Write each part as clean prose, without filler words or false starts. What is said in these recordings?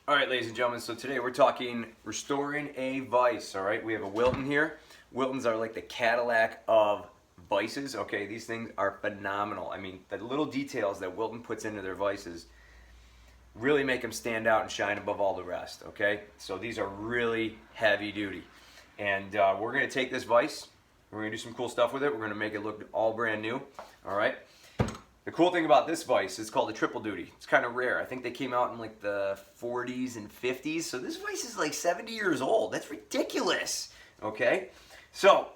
All right, ladies and gentlemen, so today we're talking restoring a vise, all right? We have a Wilton here. Wiltons are like the Cadillac of vices, okay? These things are phenomenal. I mean, the little details that Wilton puts into their vices really make them stand out and shine above all the rest, okay? So these are really heavy duty. And we're gonna take this vise, we're gonna do some cool stuff with it. We're gonna make it look all brand new, all right? The cool thing about this vise, it's called a triple duty. It's kind of rare. I think they came out in like the 40s and 50s. So this vise is like 70 years old. That's ridiculous. Okay? So,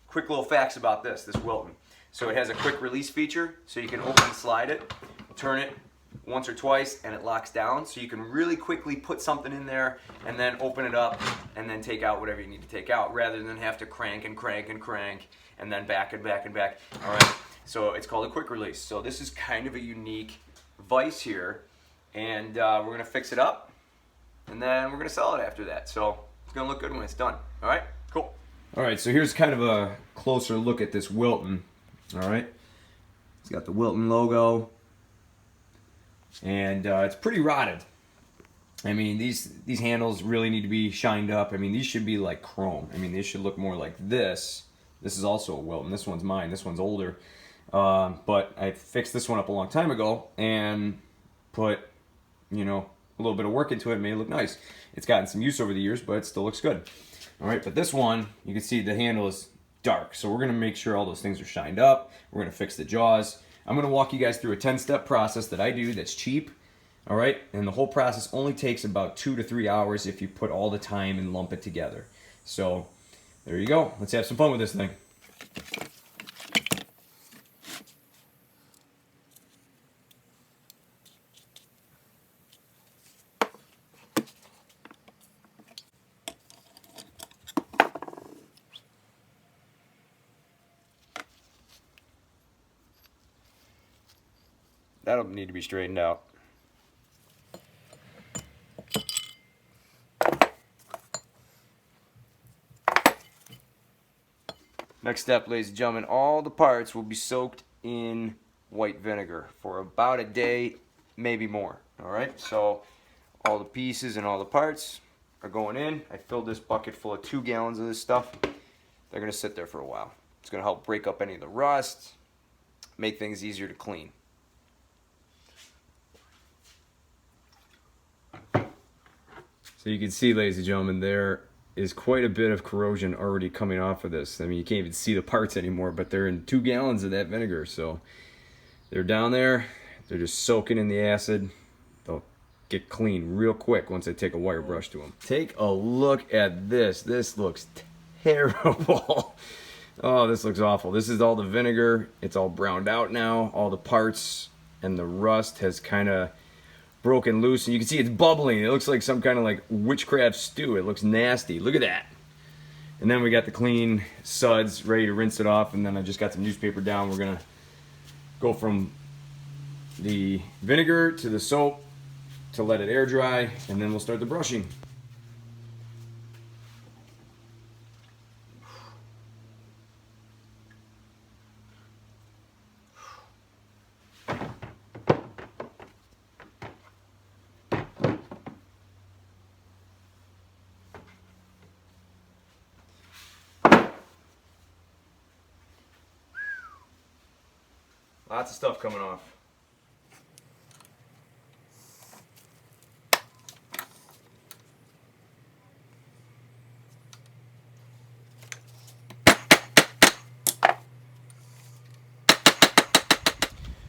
quick little facts about this Wilton. So it has a quick release feature. So you can open and slide it, turn it once or twice, and it locks down. So you can really quickly put something in there and then open it up and then take out whatever you need to take out rather than have to crank and crank and crank and then back and back and back. All right? So it's called a quick release. So this is kind of a unique vise here, and we're gonna fix it up, and then we're gonna sell it after that. So it's gonna look good when it's done. All right, cool. All right, so here's kind of a closer look at this Wilton. All right, it's got the Wilton logo, and it's pretty rotted. I mean, these handles really need to be shined up. I mean, these should be like chrome. I mean, they should look more like this. This is also a Wilton. This one's mine. This one's older. But I fixed this one up a long time ago and put, you know, a little bit of work into it and made it look nice. It's gotten some use over the years, but it still looks good. All right, but this one, you can see the handle is dark. So we're going to make sure all those things are shined up. We're going to fix the jaws. I'm going to walk you guys through a 10-step process that I do that's cheap. All right, and the whole process only takes about 2 to 3 hours if you put all the time and lump it together. So there you go. Let's have some fun with this thing. That'll need to be straightened out. Next step, ladies and gentlemen, all the parts will be soaked in white vinegar for about a day, maybe more. All right, so all the pieces and all the parts are going in. I filled this bucket full of 2 gallons of this stuff. They're gonna sit there for a while. It's gonna help break up any of the rust, make things easier to clean. So you can see, ladies and gentlemen, there is quite a bit of corrosion already coming off of this. I mean, you can't even see the parts anymore, but they're in 2 gallons of that vinegar. So they're down there, they're just soaking in the acid. They'll get clean real quick once I take a wire brush to them. Take a look at this. This looks terrible. Oh, this looks awful. This is all the vinegar. It's all browned out now. All the parts and the rust has kind of broken loose, and you can see it's bubbling. It looks like some kind of like witchcraft stew. It looks nasty. Look at that. And then we got the clean suds ready to rinse it off, and then I just got some newspaper down. We're gonna go from the vinegar to the soap to let it air dry, and then we'll start the brushing. Lots of stuff coming off.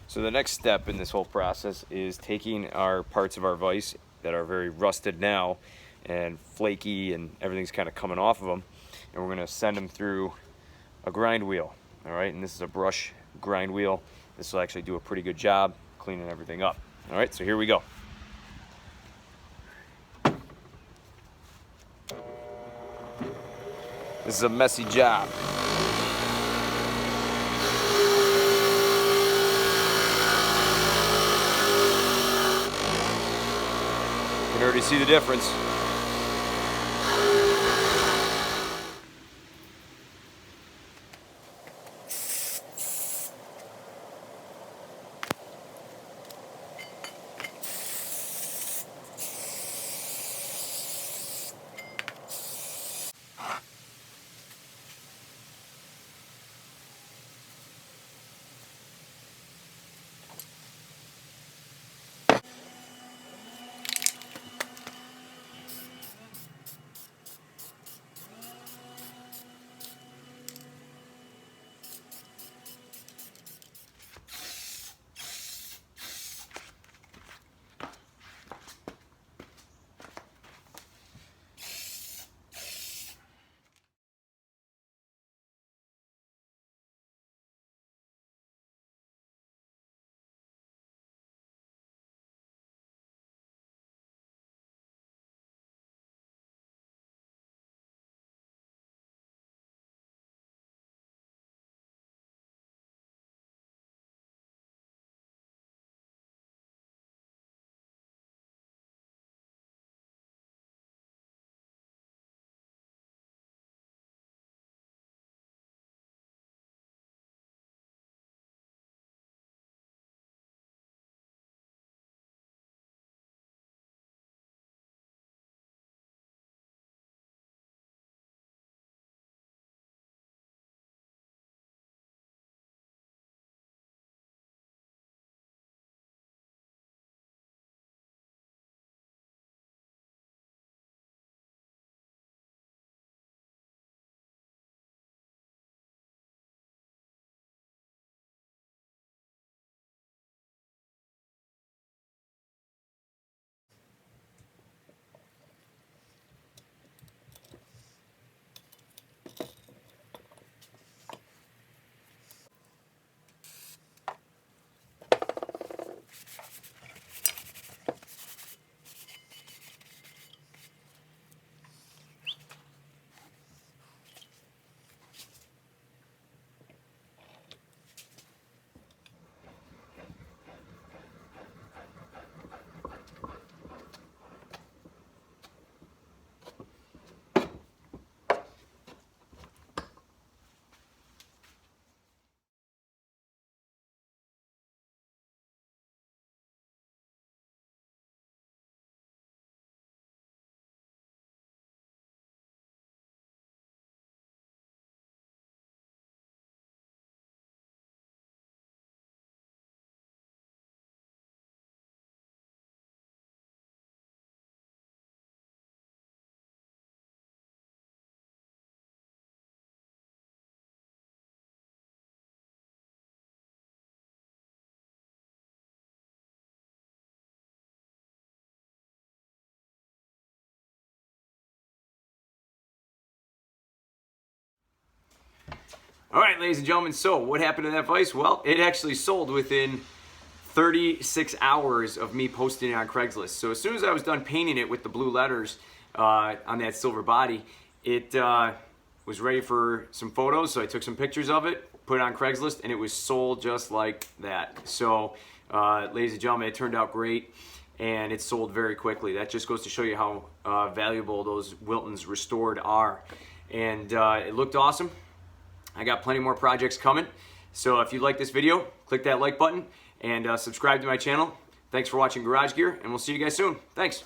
So the next step in this whole process is taking our parts of our vise that are very rusted now and flaky and everything's kind of coming off of them, and we're going to send them through a grind wheel. All right, and this is a brush grind wheel. This will actually do a pretty good job cleaning everything up. All right, so here we go. This is a messy job. You can already see the difference. All right, ladies and gentlemen, so what happened to that Vise? Well, it actually sold within 36 hours of me posting it on Craigslist. So as soon as I was done painting it with the blue letters on that silver body, it was ready for some photos. So I took some pictures of it, put it on Craigslist, and it was sold just like that. So ladies and gentlemen, it turned out great, and it sold very quickly. That just goes to show you how valuable those Wiltons restored are. And it looked awesome. I got plenty more projects coming. So if you like this video, click that like button and subscribe to my channel. Thanks for watching Garage Gear, and we'll see you guys soon. Thanks.